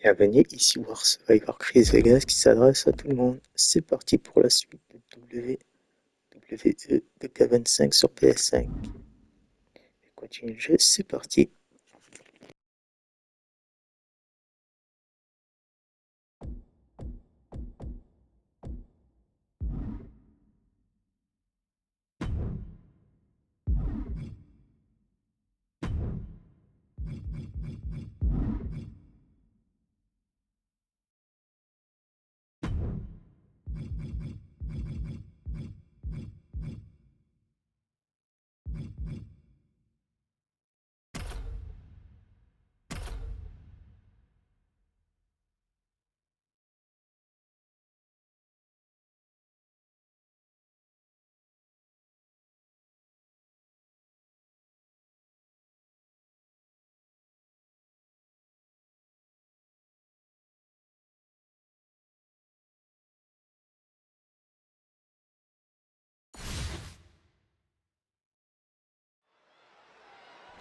Bienvenue, ici War Survivor Chris Vegas qui s'adresse à tout le monde. C'est parti pour la suite de WWE de K25 sur PS5. Et continue le jeu, c'est parti.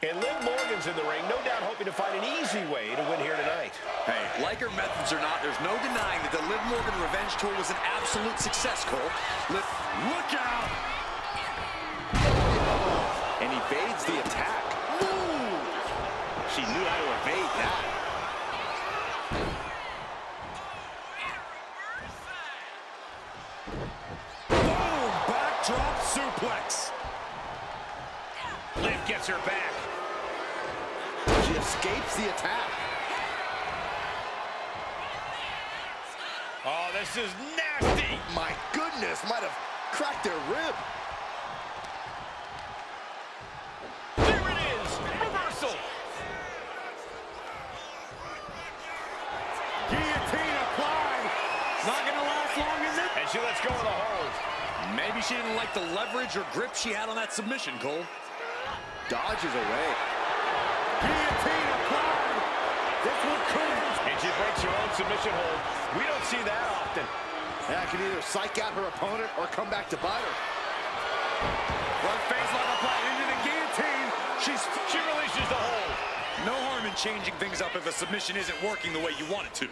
And Liv Morgan's in the ring, no doubt hoping to find an easy way to win here tonight. Hey, like her methods or not, there's no denying that the Liv Morgan Revenge Tour was an absolute success, Cole. Look out! And evades the attack. Ooh! She knew how to evade that. Boom! Backdrop suplex. Liv gets her back. She escapes the attack. Oh, this is nasty. My goodness, might have cracked their rib. There it is. Reversal. Guillotine applied. Not going to last long, is it? And she lets go of the hold. Maybe she didn't like the leverage or grip she had on that submission, Cole. Dodges away. Guillotine applied. This one couldn't. And she breaks her own submission hold. We don't see that often. That can either psych out her opponent or come back to bite her. Front face lock applied into the guillotine. She releases the hold. No harm in changing things up if a submission isn't working the way you want it to.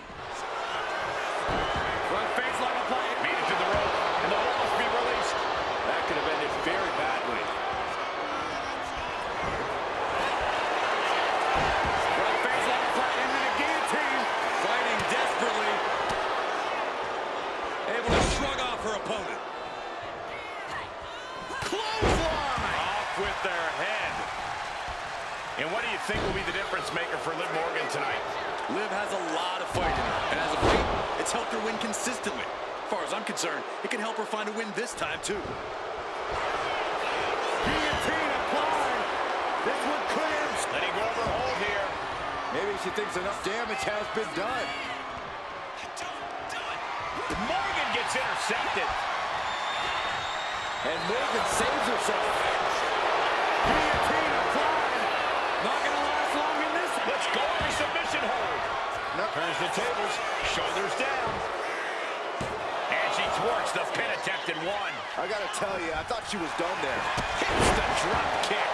Front face lock applied. Beat it to the rope, and the hold must be released. That could have ended very badly. Front face lock applied into the guillotine. Fighting desperately. Able to shrug off her opponent. Clothesline! Off with their head. And what do you think will be the difference maker for Liv Morgan tonight? Liv has a lot of fight in her, and as of late, it's helped her win consistently. As far as I'm concerned, it can help her find a win this time, too. Guillotine applied. This one could have. Letting go of her hold here. Maybe she thinks enough damage has been done. Morgan gets intercepted. And Morgan saves herself. Guillotine applied. Not going to last long in this. Let's go over submission hold. Turns the tables, shoulders down. And she thwarts the pin attempt in one. I got to tell you, I thought she was done there. Hits the drop kick.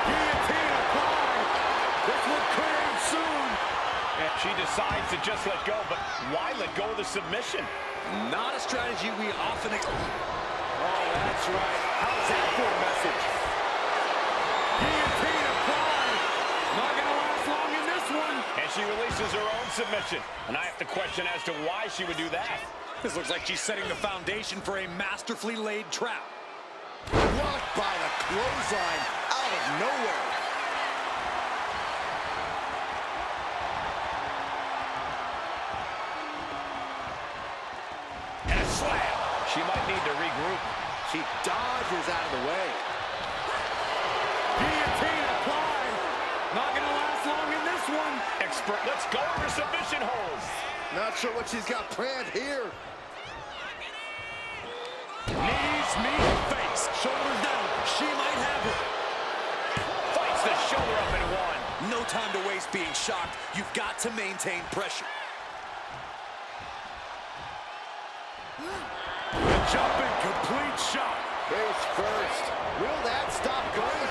Guillotine applied. This one could end soon. And she decides to just let go, but why let go of the submission? Not a strategy we often. Oh, that's right. How's that for a message? Guillotine applied. Not going to last long in this one. And she releases her own submission. And I have to question as to why she would do that. This looks like she's setting the foundation for a masterfully laid trap. Blocked by the clothesline out of nowhere. And a slam. She might need to regroup. She dodges out of the way. Guillotine applied. Not going to last long in this one. Expert, let's go over submission holds. Not sure what she's got planned here. Knees, knee, face, shoulders down. She might have it. Fights the shoulder up in one. No time to waste being shocked. You've got to maintain pressure. The jumping complete shot. Face first. Will that stop going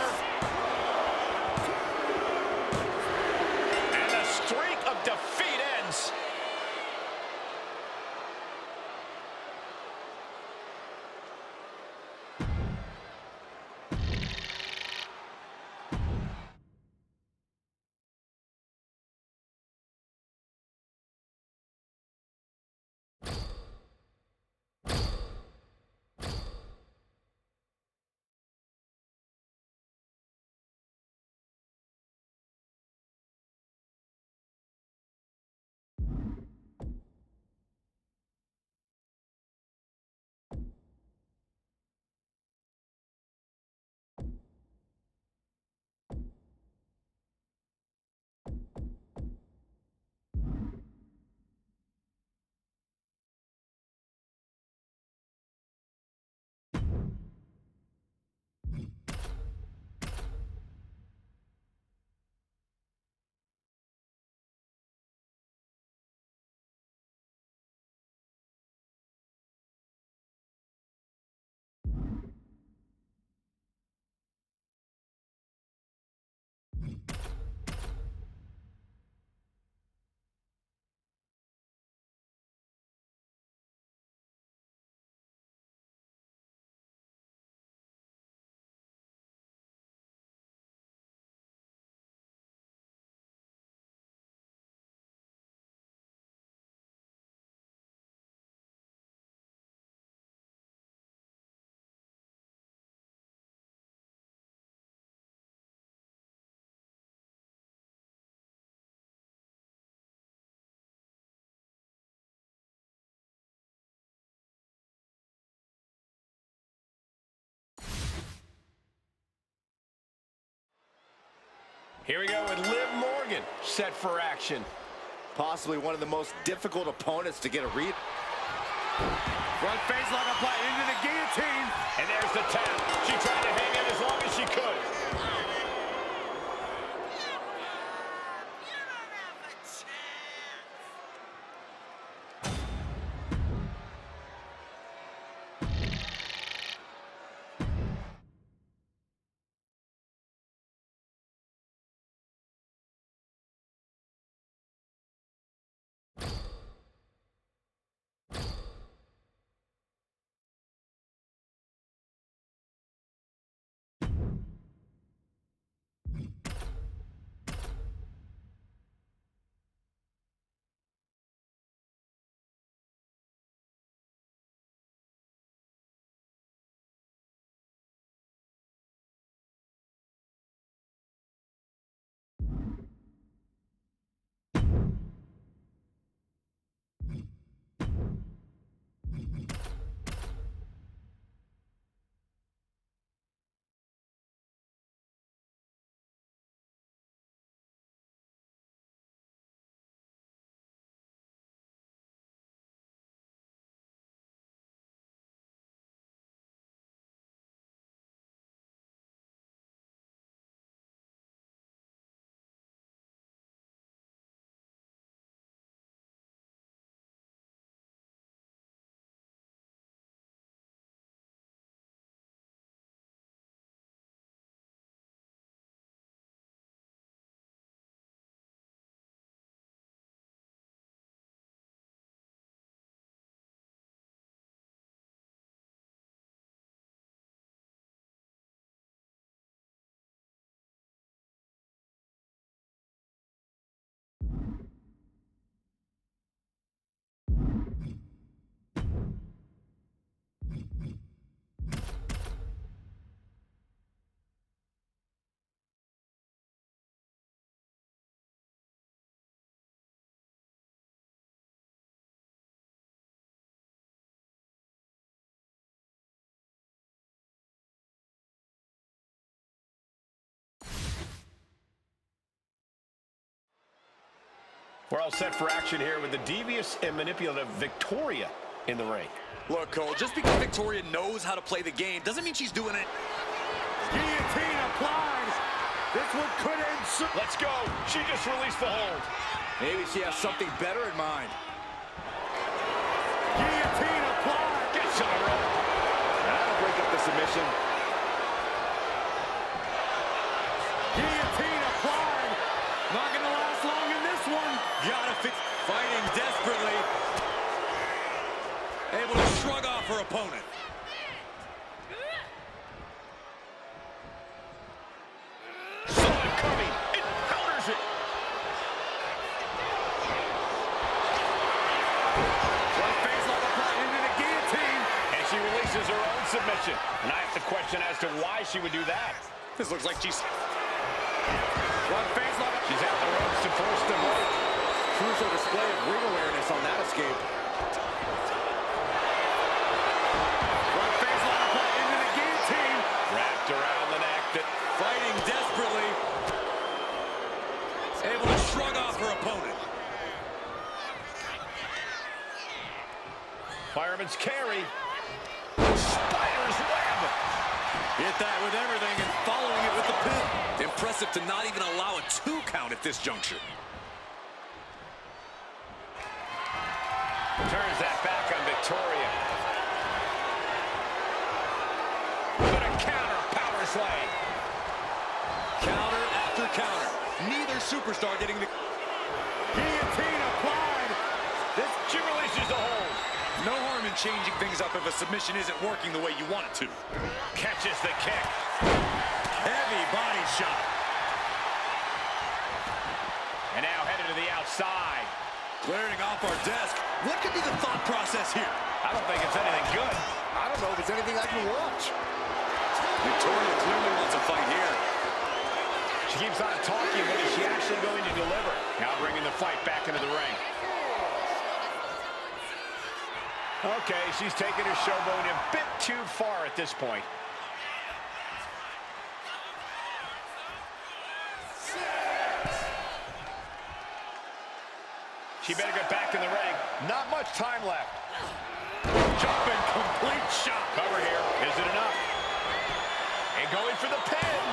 Here we go with Liv Morgan, set for action. Possibly one of the most difficult opponents to get a read. Front face lock applied into the guillotine. And there's the tap. She tried to hang in as long as she could. We're all set for action here with the devious and manipulative Victoria in the ring. Look, Cole, just because Victoria knows how to play the game doesn't mean she's doing it. Guillotine applied. This one could end. Let's go. She just released the hold. Maybe she has something better in mind. Guillotine applied. Gets to the rope. That'll break up the submission. Guillotine applied. Not going to last long in this one. Gotta fix. Fighting desperately. Able to shrug off her opponent. Saw it coming. It counters it. Front face lock applied into the guillotine. And she releases her own submission. And I have to question as to why she would do that. This looks like she's... Front face lock. She's out the ropes to force the break. Crucial display of ring awareness on that escape. Front face lock applied into the guillotine. Wrapped around the neck. Fighting desperately. Able to shrug off her opponent. Fireman's carry. Spider's web. Hit that with everything and following it with the pin. Impressive to not even allow a 2 count at this juncture. Turns that back on Victoria. With a counter power slam. Counter after counter. Neither superstar getting the... Guillotine applied. She releases the hold. No harm in changing things up if a submission isn't working the way you want it to. Catches the kick. Heavy body shot. And now headed to the outside. Clearing off our desk. What could be the thought process here? I don't think it's anything good. I don't know if it's anything I can watch. Victoria clearly wants a fight here. She keeps on talking, but is she actually going to deliver? Now bringing the fight back into the ring. Okay, she's taking her showboat a bit too far at this point. She better get back in the ring. Not much time left. Jumping complete shot. Cover here. Is it enough? And going for the pin.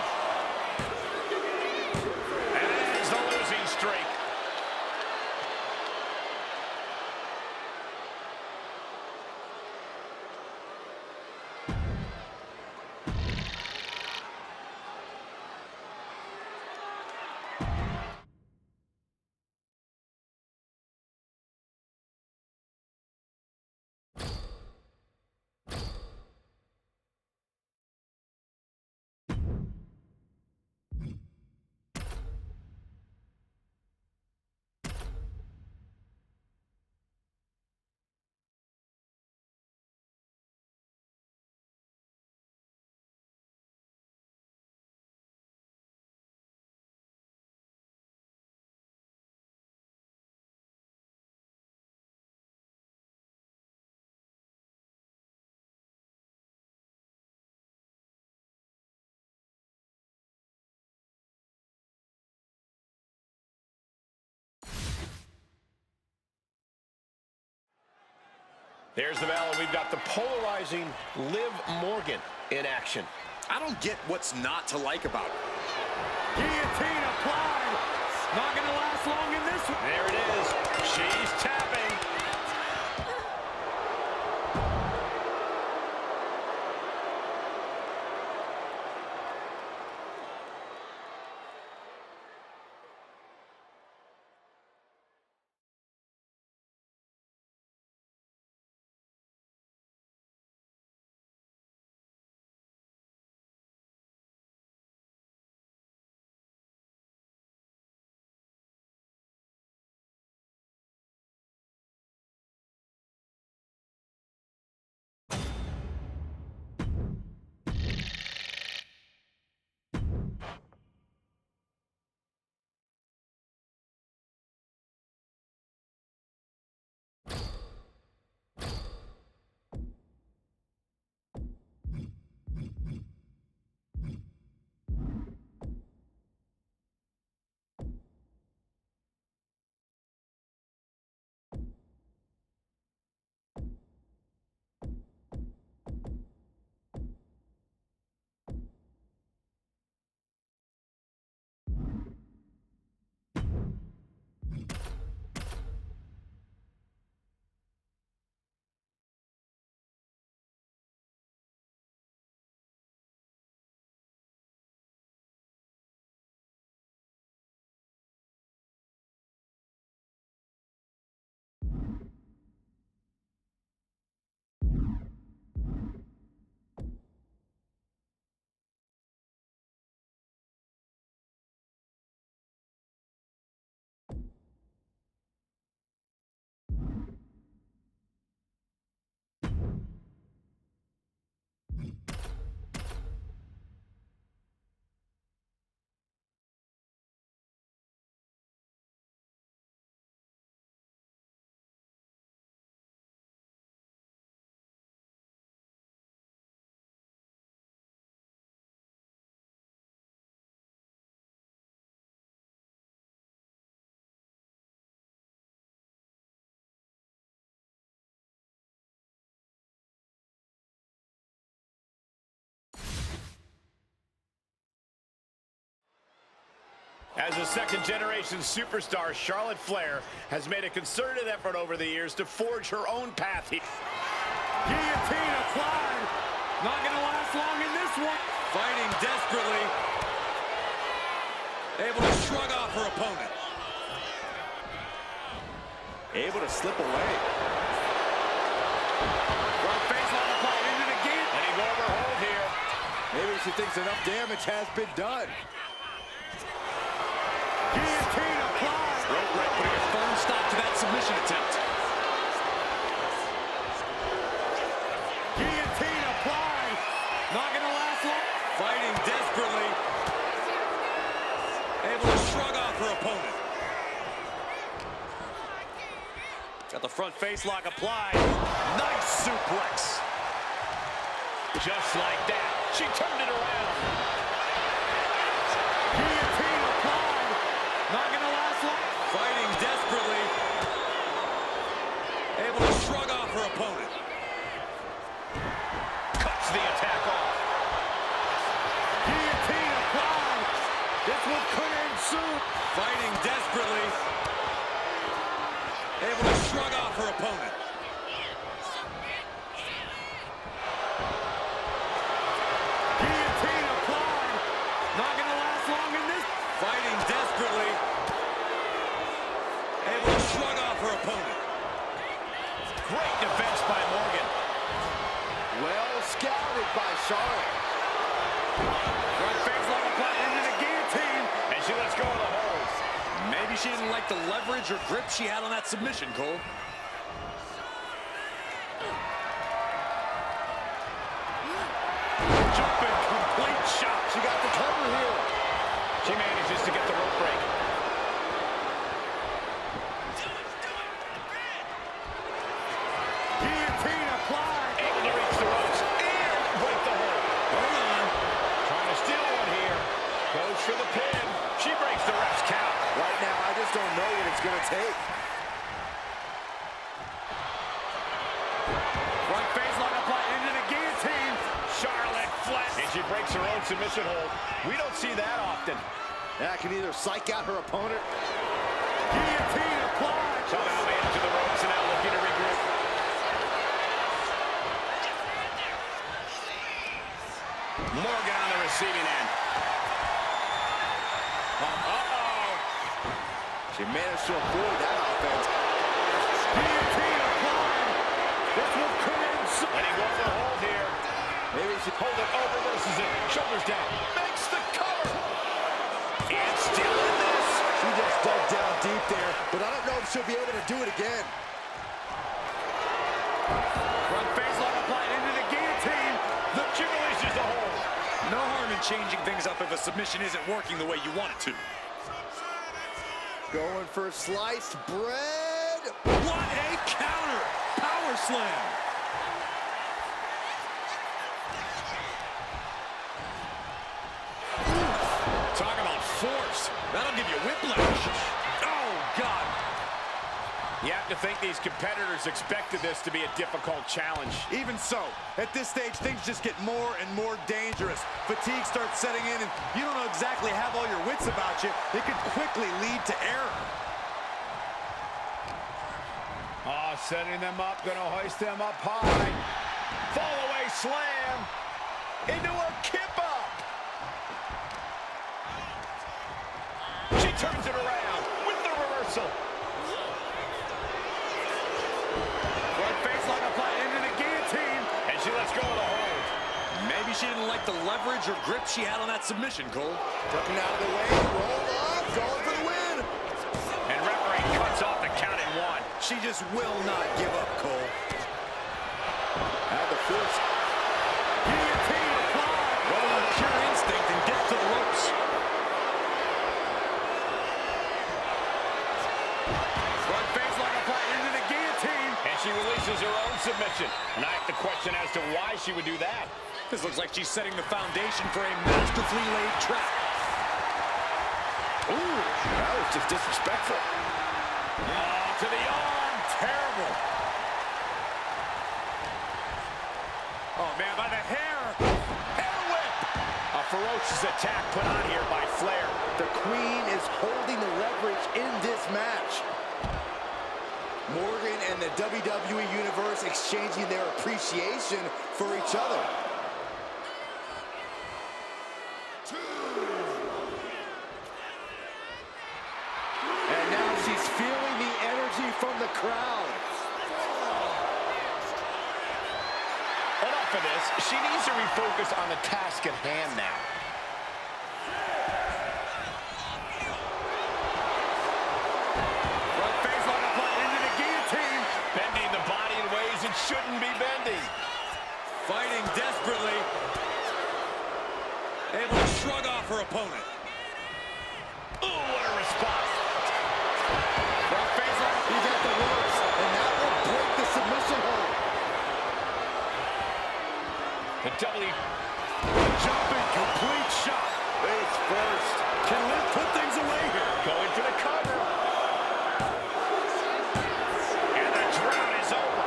And it ends the losing streak. There's the bell, and we've got the polarizing Liv Morgan in action. I don't get what's not to like about it. Guillotine applied. Not going to last long in this one. There it is. She's tapping. As a second-generation superstar, Charlotte Flair has made a concerted effort over the years to forge her own path here. Guillotine applied. Not going to last long in this one. Fighting desperately. Able to shrug off her opponent. Able to slip away. Front face on the plate into the guillotine. And he go over hold here. Maybe she thinks enough damage has been done. Guillotine applied. Rope break putting a firm stop to that submission attempt. Guillotine applied. Not going to last long. Fighting desperately. Able to shrug off her opponent. Got the front face lock applied. Nice suplex. Just like that. She turned it around. Guillotine applied. Not going to last long. Fighting desperately. Fighting desperately. Able to shrug off her opponent. Guillotine applied. Not going to last long in this. Fighting desperately. Able to shrug off her opponent. Great defense by Morgan. Well scouted by Charlotte. Front face lock applied into the guillotine, and she lets go of the hold. Maybe she didn't like the leverage or grip she had on that submission, Cole. Jumping complete shot. She got the cover here. She manages to get the rope break. Guillotine applied. Able to reach the ropes and break the hold. Hold on. Trying to steal one here. Goes for the pin. She breaks the ref's count. Right now, I just don't know what it's going to take. Front face lock applied into the guillotine. Charlotte flat. And she breaks her own submission hold. We don't see that often. That can either psych out her opponent. Guillotine applied. Somehow made it to the ropes and now looking to regroup. Morgan on the receiving end. Uh-oh. She managed to avoid that offense. Guillotine applied. This will create some... Letting go of the hold here. Maybe she Hold it, over versus it. Shoulders down. Makes the cover. And still in this. She just dug down deep there, but I don't know if she'll be able to do it again. Front face lock applied into the guillotine. She releases the hold. No harm in changing things up if a submission isn't working the way you want it to. Going for sliced bread. What a counter. Power slam. Talk about force. That'll give you whiplash. Oh, God. You have to think these competitors expected this to be a difficult challenge. Even so, at this stage, things just get more and more dangerous. Fatigue starts setting in, and you don't know exactly have all your wits about you. It could quickly lead to error. Oh, setting them up, gonna hoist them up high. Fall away slam. Into a kip up. She turns it around with the reversal. Front face lock applied into the guillotine, and she lets go of the hold. Maybe she didn't like the leverage or grip she had on that submission, Cole. Ducking out of the way, roll up, going for the win. And referee cuts off the count at one. She just will not give up, Cole. Had the force. Guillotine applied. Well, on pure instinct and get to the ropes. Front face lock applied into the guillotine, and she releases her own submission. And I have to question as to why she would do that. This looks like she's setting the foundation for a masterfully laid trap. Ooh, that was just disrespectful. To the arm. Terrible. Oh, man, by the hair. Hair whip. A ferocious attack put on here by Flair. The Queen is holding the leverage in this match. Morgan and the WWE Universe exchanging their appreciation for each other. And now she's feeling the energy from the crowd. Enough of this. She needs to refocus on the task at hand now. Front face lock applied into the guillotine. Bending the body in ways it shouldn't be bending. Fighting desperately. Able to shrug off her opponent. Ooh, what a response. Front face lock. He got the ropes, and that will break the submission hold. The W. Jumping complete shot. Face first. Can Liv put things away here? Going for the cover. And the drought is over.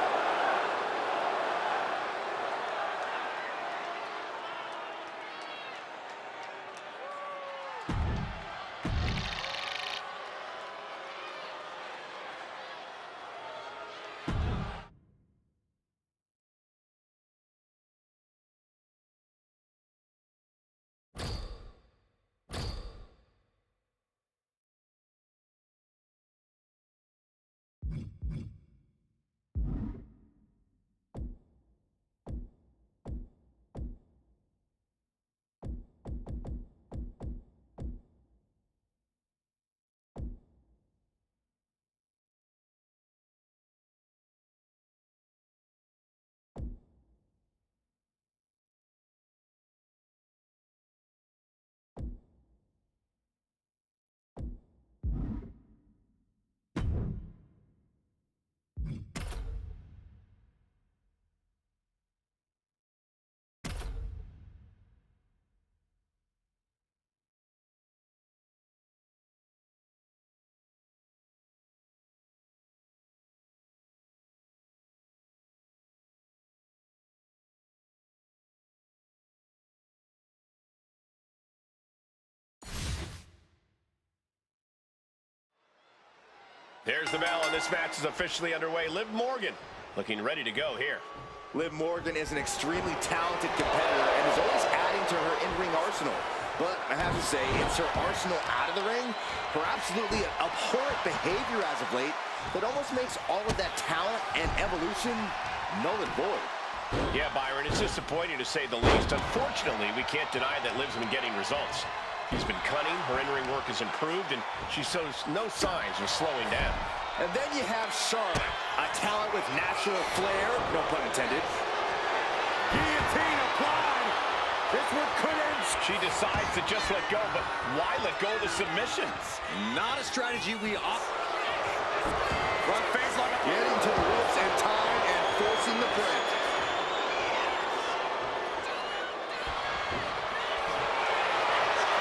There's the bell, and this match is officially underway. Liv Morgan looking ready to go here. Liv Morgan is an extremely talented competitor and is always adding to her in-ring arsenal. But I have to say, it's her arsenal out of the ring, her absolutely abhorrent behavior as of late, that almost makes all of that talent and evolution null and void. Yeah, Byron, it's disappointing to say the least. Unfortunately, we can't deny that Liv's been getting results. She's been cunning, her in-ring work has improved, and she shows no signs of slowing down. And then you have Charlotte, a talent with natural flair, no pun intended. Guillotine applied. This one could end. She decides to just let go, but why let go of the submission? Not a strategy we opt. Front face like a... Getting to the ropes in time and forcing the break.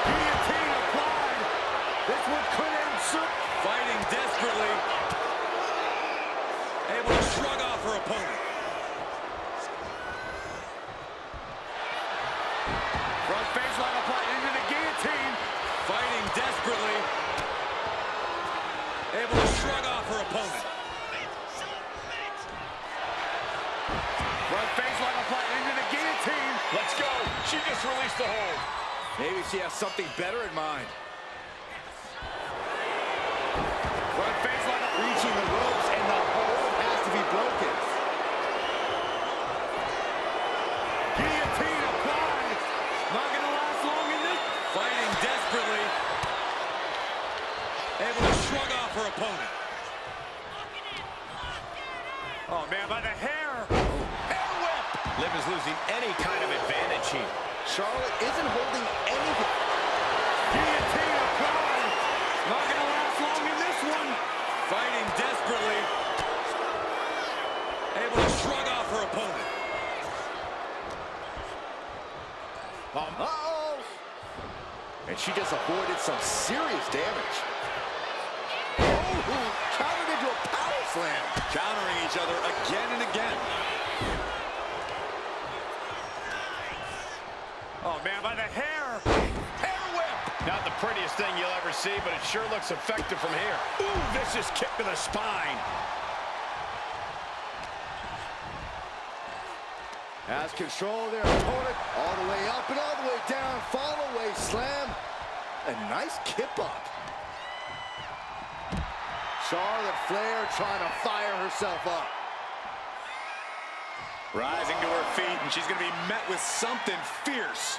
Guillotine applied. This one could end soon. Fighting desperately. Able to shrug off her opponent. Front face like applied into the guillotine. Fighting desperately. Able to shrug off her opponent. Front face like applied into the guillotine. Let's go. She just released the hold. Maybe she has something better in mind. Front face like a... Reaching the ropes, and the hold has to be broken. Guillotine applied. Not going to last long in this. Fighting desperately. Able to shrug off her opponent. Oh, man, by the hair. Hair whip. Liv is losing any kind of advantage here. Charlotte isn't holding anything. Guillotine applied. Not going to last long in this one. Fighting desperately. Able to shrug off her opponent. Uh-oh! And she just avoided some serious damage. Oh! Countered into a power slam. Countering each other again and again. Oh, man, by the hair. Hair whip. Not the prettiest thing you'll ever see, but it sure looks effective from here. Ooh, vicious kick to the spine. Has control of their opponent all the way up and all the way down. Fall away slam. A nice kip up. Charlotte Flair trying to fire herself up. Rising to her feet, and she's going to be met with something fierce.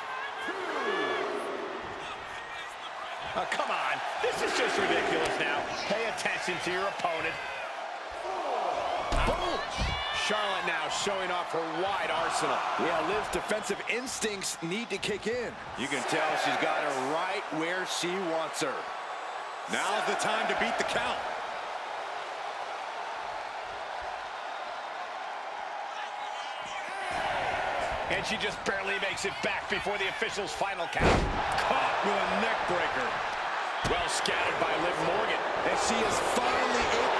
Oh, come on. This is just ridiculous now. Pay attention to your opponent. Boom! Charlotte now showing off her wide arsenal. Yeah, Liv's defensive instincts need to kick in. You can tell she's got her right where she wants her. Now's the time to beat the count. And she just barely makes it back before the official's final count. Caught with a neck breaker. Well scattered by Liv Morgan. And she is finally able.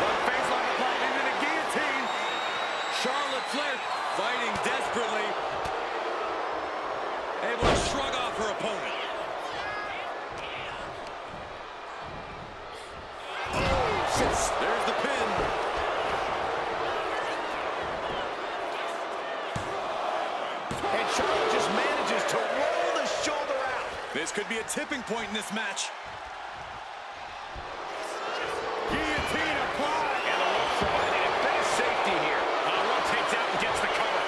Front face like applied into the guillotine. Charlotte Flair fighting desperately. Able to shrug off her opponent. Oh, there's the pin. And Charlotte just manages to roll the shoulder out. This could be a tipping point in this match. Guillotine applied. And the rope providing a bit of safety here. Rotates out and gets the cover.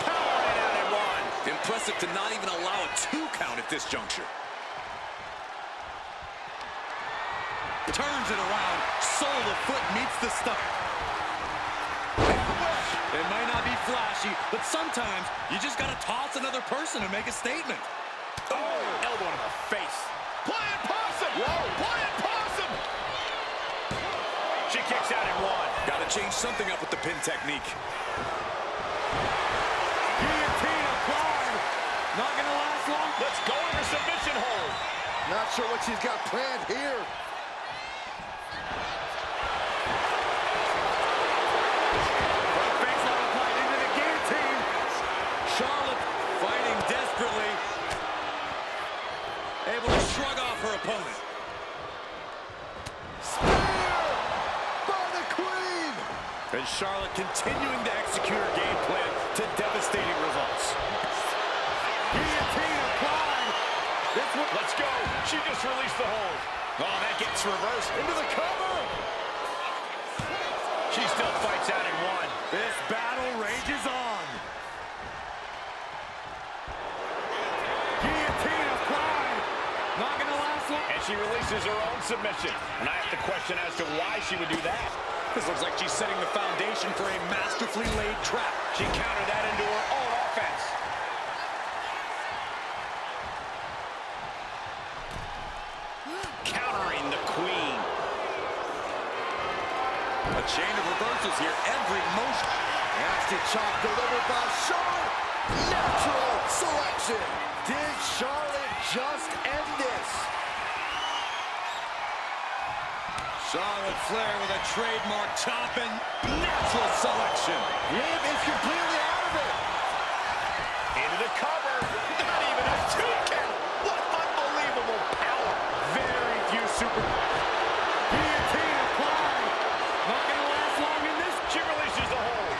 Powering out at one. Impressive to not even allow a 2 count at this juncture. Turns it around. Sole of the foot meets the stomach. It might not be flashy, but sometimes you just got to toss another person and make a statement. Oh, elbow to the face. Flying possum. Whoa, flying possum. She kicks out at one. Got to change something up with the pin technique. Guillotine applied. Not going to last long. Let's go in her submission hold. Not sure what she's got planned here. Front face like applied into the guillotine. Charlotte fighting desperately. Able to shrug off her opponent. Charlotte continuing to execute her game plan to devastating results. Guillotine applied. This one. Let's go. She just released the hold. Oh, that gets reversed into the cover. She still fights out in one. This battle rages on. Guillotine applied. Not going to last long. And she releases her own submission. And I have to question as to why she would do that. This looks like she's setting the foundation for a masterfully laid trap. She countered that into her own offense. Countering the queen. A chain of reversals here, every motion. Nasty chop delivered by Charlotte. Natural selection. Did Charlotte just end this? Charlotte Flair with a trademark chop and natural selection. Liv is completely out of it. Into the cover. Not even a 2 count. What unbelievable power. Very few super... Guillotine applied. Not going to last long in this. She releases the hold.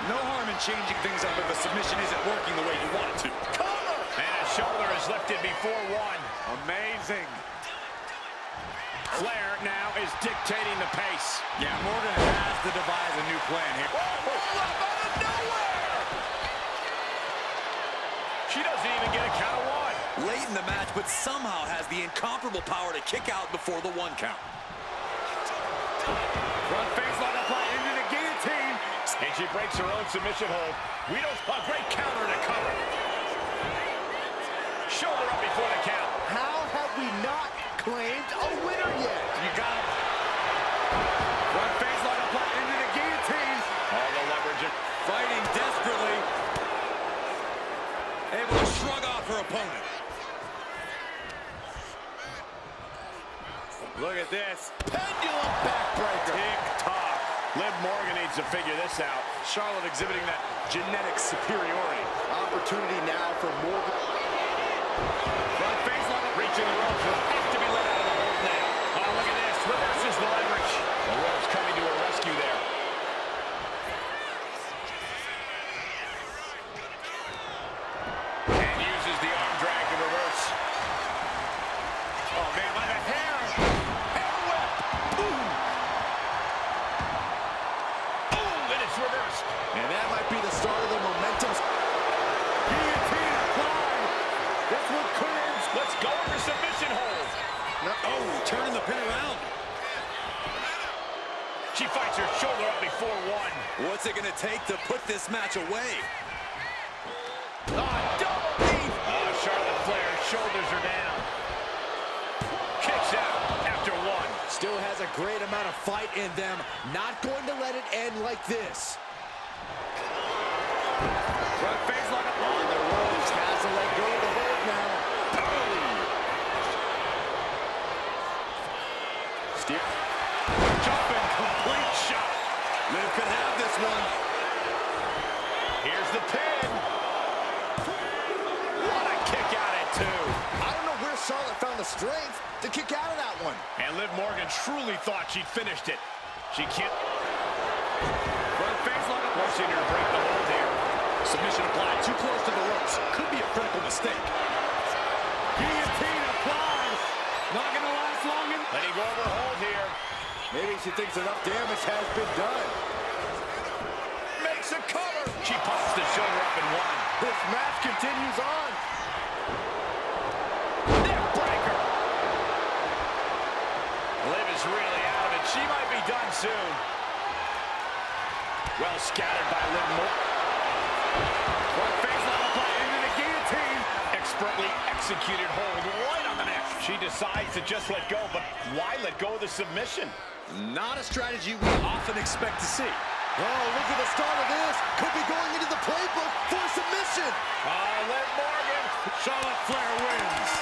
No harm in changing things up if the submission isn't working the way you want it to. Cover. And a shoulder is lifted before one. Amazing. Flair now is dictating the pace. Yeah, Morgan has to devise a new plan here. Oh, out of nowhere! She doesn't even get a count of one. Late in the match, but somehow has the incomparable power to kick out before the 1 count. Front face lock applied into the guillotine. And she breaks her own submission hold. We don't... A great counter to cover. Shoulder up before the count. How have we not claimed a winner yet? You got it. Front face lock applied into the guillotine. All the leverage. Fighting desperately. Able to shrug off her opponent. Look at this. Pendulum backbreaker. Tick-tock. Liv Morgan needs to figure this out. Charlotte exhibiting that genetic superiority. Opportunity now for Morgan. Front face lock. Reaching the ropes will have to be let out of the hold now. Oh, look at this. Reverses the leverage. The ropes coming to her rescue there. And uses the arm drag to reverse. Oh, man, by the hair. Hair whip. Boom. Boom, and it's reversed. And that might be the start of the momentum. Guillotine applied. This one could end. Let's go under submission hold. Oh, turning the pin around. She fights her shoulder up before one. What's it going to take to put this match away? Double knee. Charlotte Flair's shoulders are down. Kicks out after one. Still has a great amount of fight in them. Not going to let it end like this. Front face lock On the ropes. Has to let go of the hold now. Steer. Jumping complete shot. Liv could have this one. Here's the pin. What a kick out at 2. I don't know where Charlotte found the strength to kick out of that one. And Liv Morgan truly thought she'd finished it. She can't. Front face lock. Forcing her to break the hold here. Submission applied. Too close to the ropes. Could be a critical mistake. Guillotine applied. Not going to last long. Letting go of her hold here. Maybe she thinks enough damage has been done. Makes a cover. She pops the shoulder up in one. This match continues on. Neck breaker. Liv is really out of it. She might be done soon. Well scattered by Liv Morgan. Front face lock applied into the guillotine. Expertly executed hold right on the neck. She decides to just let go, but why let go of the submission? Not a strategy we often expect to see. Oh, look at the start of this. Could be going into the playbook for submission. Liv Morgan. Charlotte Flair wins.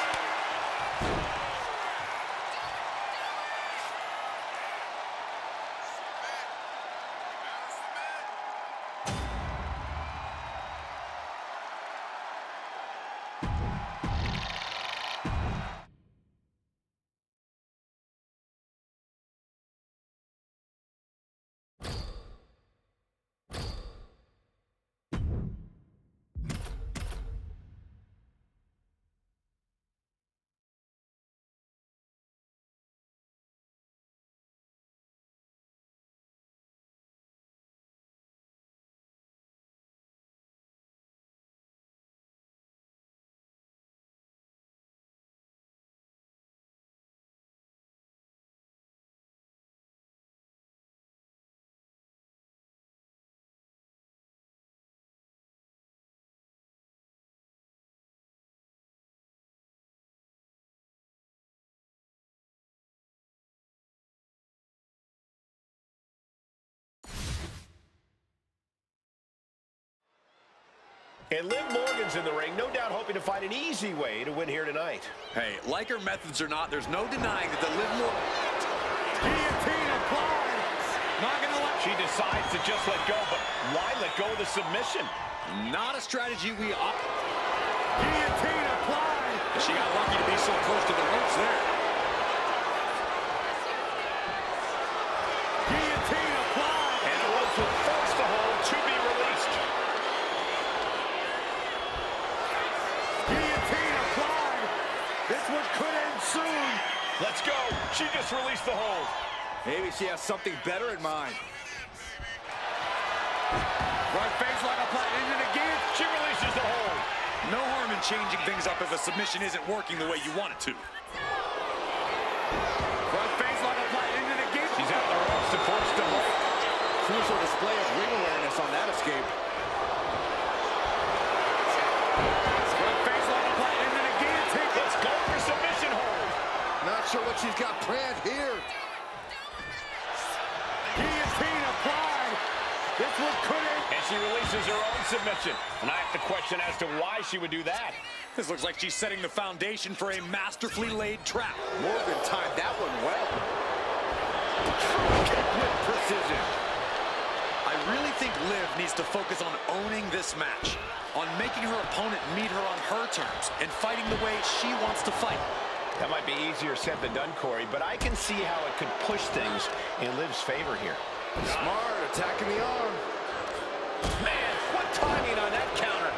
And Liv Morgan's in the ring, no doubt hoping to find an easy way to win here tonight. Hey, like her methods or not, there's no denying that the Liv Morgan... Guillotine applied. Not gonna let... She decides to just let go, but why let go of the submission? Not a strategy we... Guillotine applied. She got lucky to be so close to the ropes there. Guillotine applied. And the ropes will force the hold to be released. Guillotine applied. This one could end soon. Let's go. She just released the hold. Maybe she has something better in mind. Right face like applied into the gear. She releases the hold. No harm in changing things up if a submission isn't working the way you want it to. Right face like applied into the gear. She's out the ropes to force the break. Crucial display of ring awareness on that escape. Right face like applied into the guillotine. Let's go for submission hold. Not sure what she's got planned here. Guillotine applied. This one couldn't. And she releases her own submission. And I have to question as to why she would do that. This looks like she's setting the foundation for a masterfully laid trap. Morgan timed that one well. True kick with precision. I really think Liv needs to focus on owning this match, on making her opponent meet her on her terms, and fighting the way she wants to fight. That might be easier said than done, Corey, but I can see how it could push things in Liv's favor here. Smart, attacking the arm. Man, what timing on that counter.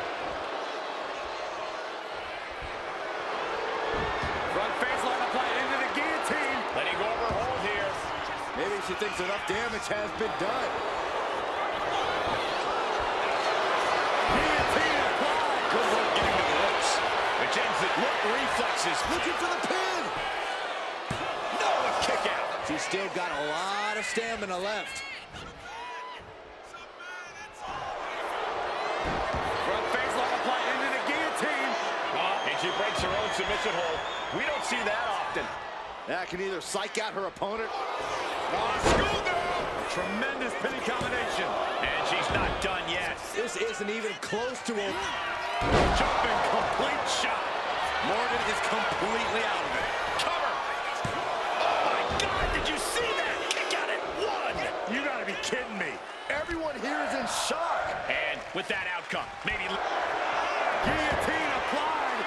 Front face line applied into the guillotine. Letting go of her hold here. Maybe she thinks enough damage has been done. Guillotine applied. Good work getting to the ropes. Which ends it. Look, reflexes. Looking for the pin. No, a kick out. She's still got a lot of stamina left. Front face line applied into the guillotine. And she breaks her own submission hold. We don't see that often. That can either psych out her opponent. School down. Tremendous pinning combination. And she's not done yet. This isn't even close to a... Jumping complete shot. Morgan is completely out of it. Cover. Oh, my God. Did you see that? Kick out at one. You gotta be kidding me. Everyone here is in shock. And with that outcome, maybe... Guillotine applied.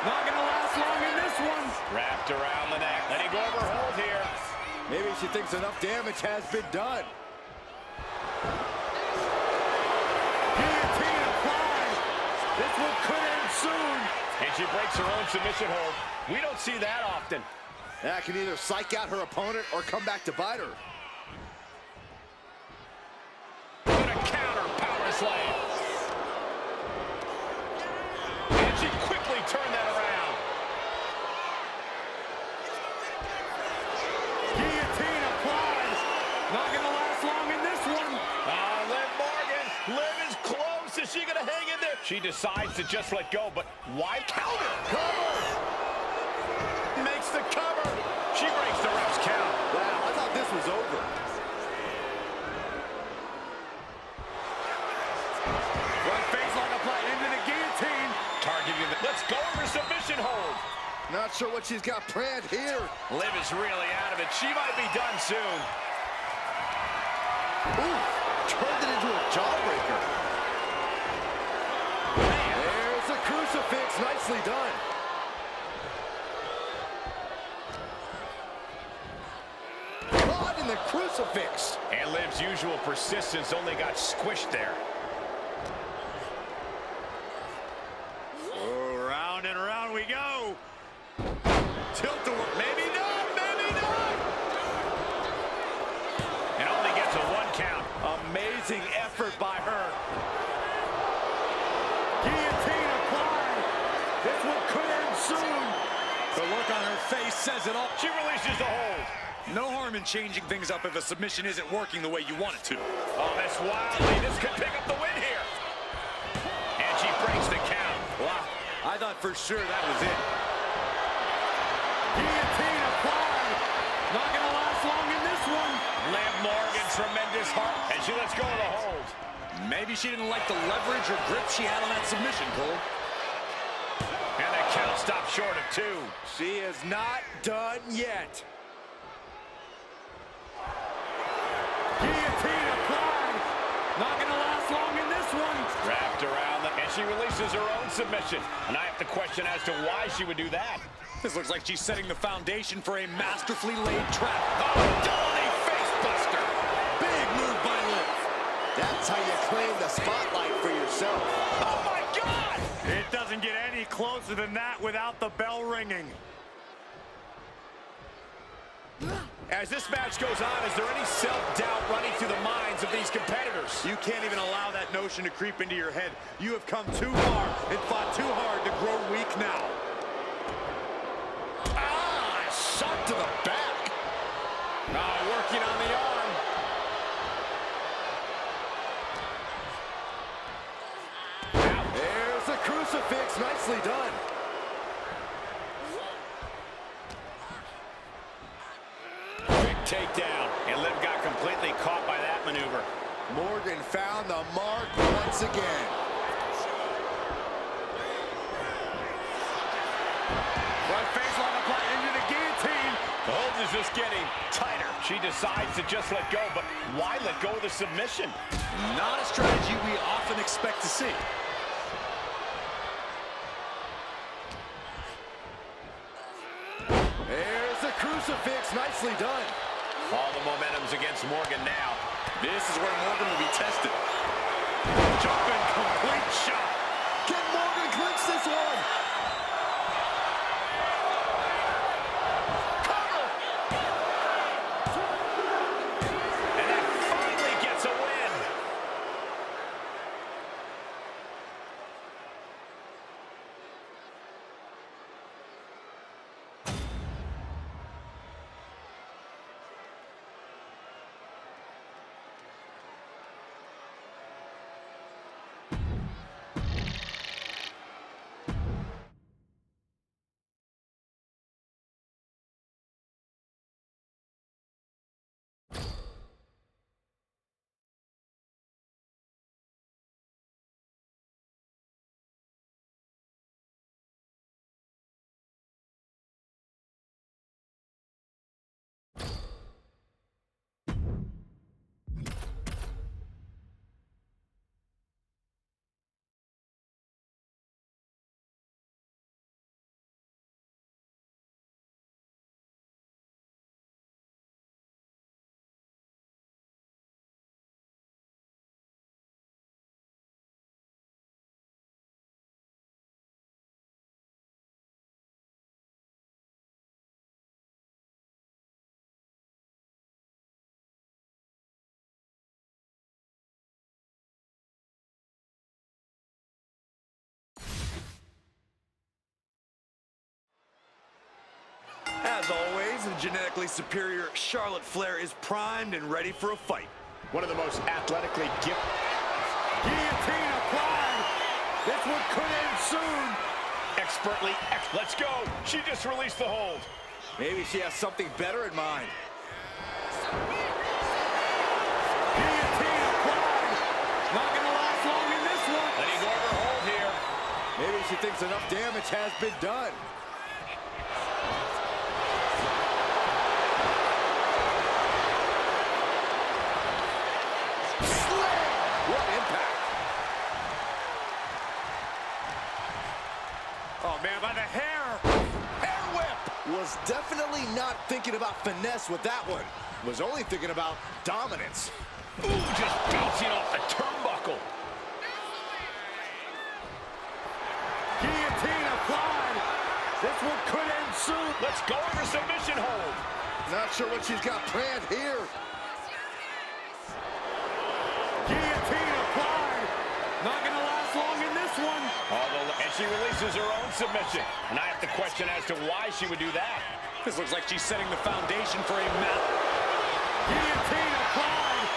Not gonna last long in this one. Wrapped around the neck. Letting go of her hold here. Maybe she thinks enough damage has been done. Guillotine applied. This one could end soon. And she breaks her own submission hold. We don't see that often. That can either psych out her opponent or come back to bite her. What a counter power slam. And she quickly turned that around. Guillotine applied. Not gonna last long in this one. Liv Morgan. Liv is close. Is she gonna hang in there? She decides to just let go, but why counter? Cover. Makes the cover. She breaks the ref's count. Wow, I thought this was over. Right face line applied into the guillotine. Targeting the... Let's go for submission hold. Not sure what she's got planned here. Liv is really out of it. She might be done soon. Ooh, turned it into a jawbreaker. There's a crucifix. Nicely done. Caught in the crucifix. And Liv's usual persistence only got squished there. Oh, round and round we go. Tilt to Maybe not, maybe not. And only gets a one count. amazing effort by her. Guillotine applied. This one could end soon. The look on her face says it all. She releases the hold. No harm in changing things up if a submission isn't working the way you want it to. Oh, that's wildly. This could pick up the win here. And she breaks the count. Wow, I thought for sure that was it. Guillotine applied. Not gonna last long in this one. Liv Morgan, tremendous heart. And she lets go of the hold. Maybe she didn't like the leverage or grip she had on that submission, Cole. And the count stopped short of 2. She is not done yet. Guillotine applied. Not going to last long in this one. Wrapped around and she releases her own submission. And I have to question as to why she would do that. This looks like she's setting the foundation for a masterfully laid trap. Oh, Dolly face buster. Big move by Liv. That's how you claim the spotlight for yourself. Oh, my God! It doesn't get any closer than that without the bell ringing. As this match goes on, is there any self-doubt running through the minds of these competitors? You can't even allow that notion to creep into your head. You have come too far and fought too hard to grow weak now. Ah, shot to the back. Working on the arm. There's the crucifix. Nicely done. Quick takedown. And Liv got completely caught by that maneuver. Morgan found the mark once again. Front face lock applied into the guillotine. The hold is just getting tighter. She decides to just let go, but why let go of the submission? Not a strategy we often expect to see. There's the crucifix. Nicely done. All the momentum's against Morgan now. This is where Morgan will be tested. Jumping complete shot. Can Morgan clinch this one? And that finally gets a win. As always, the genetically superior Charlotte Flair is primed and ready for a fight. One of the most athletically gifted. Guillotine applied. This one could end soon. Expertly. Let's go. She just released the hold. Maybe she has something better in mind. Guillotine applied. Not going to last long in this one. Letting go of her hold here. Maybe she thinks enough damage has been done. What impact. Oh, man, by the hair. Hair whip. Was definitely not thinking about finesse with that one. Was only thinking about dominance. Ooh, just bouncing off the turnbuckle. Guillotine applied. This one could end soon. Let's go over submission hold. Not sure what she's got planned here. Guillotine applied. Not going to last long in this one. And she releases her own submission. And I have to question as to why she would do that. This looks like she's setting the foundation for a match. Guillotine applied.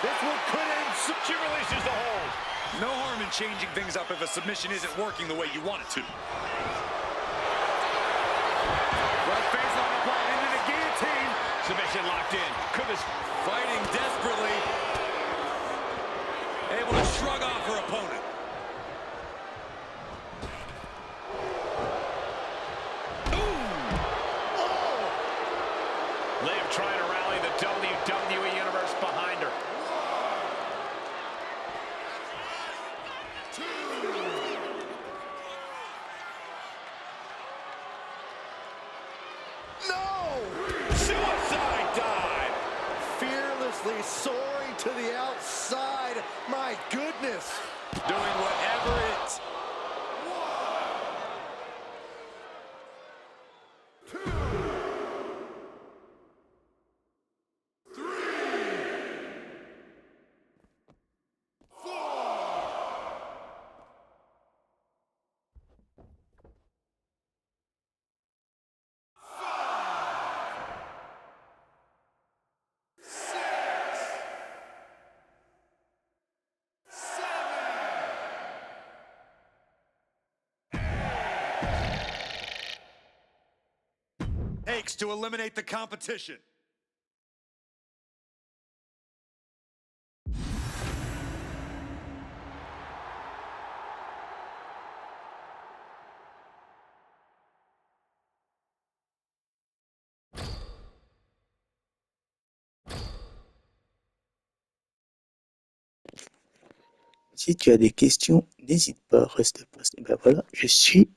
This one could end soon. She releases the hold. No harm in changing things up if a submission isn't working the way you want it to. Right face lock applied into the guillotine. Submission locked in. Could this Fighting desperately. able to shrug off her opponent. Liv trying to rally the WWE Universe behind her. No! Suicide dive! Fearlessly soaring to the outside. My goodness. Doing whatever it... takes to eliminate the competition. Si tu as des questions, n'hésite pas, reste pas. Ben voilà, je suis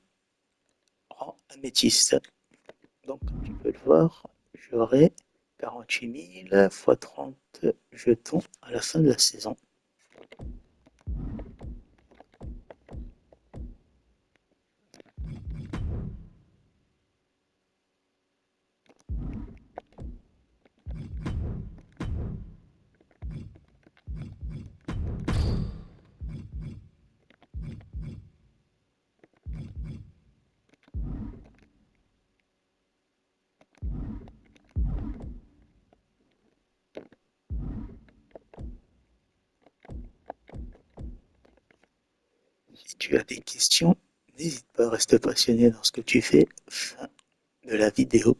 en améthyste. Donc, comme tu peux le voir, j'aurai 48 000 x 30 jetons à la fin de la saison. Si tu as des questions, n'hésite pas à rester passionné dans ce que tu fais. Fin de la vidéo.